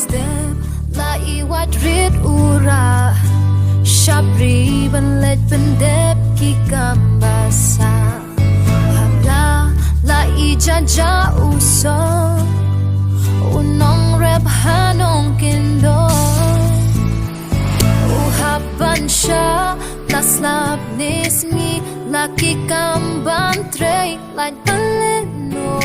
step la iwat rit ura shabri banlet pendep ki kambasa habla la ijaja uso nongrep hanong kindo uhaban sha naslap nismi laki kamban trei like baleno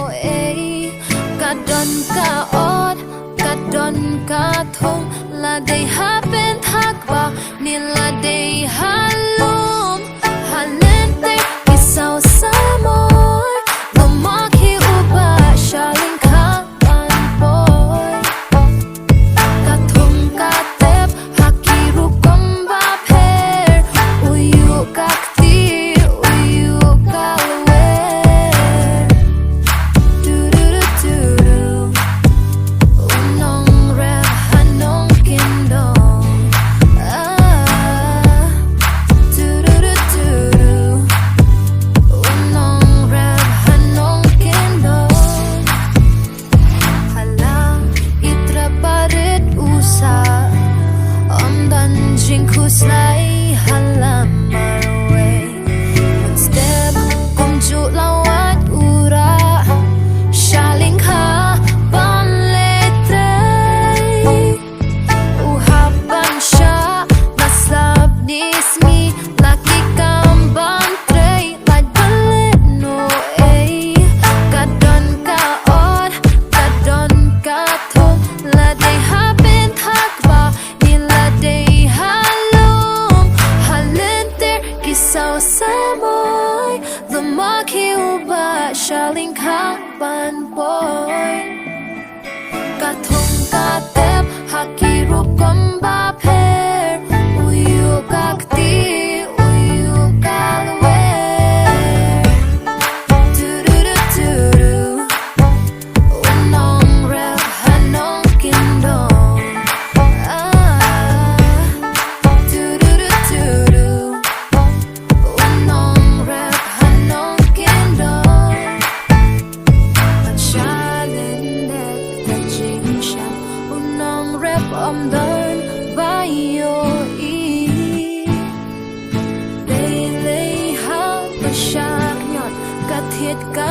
kadon ka od kadon ka thong la day happen thakba ni la day halom halente isaw samoy lumaki uba shaling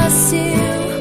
Khasi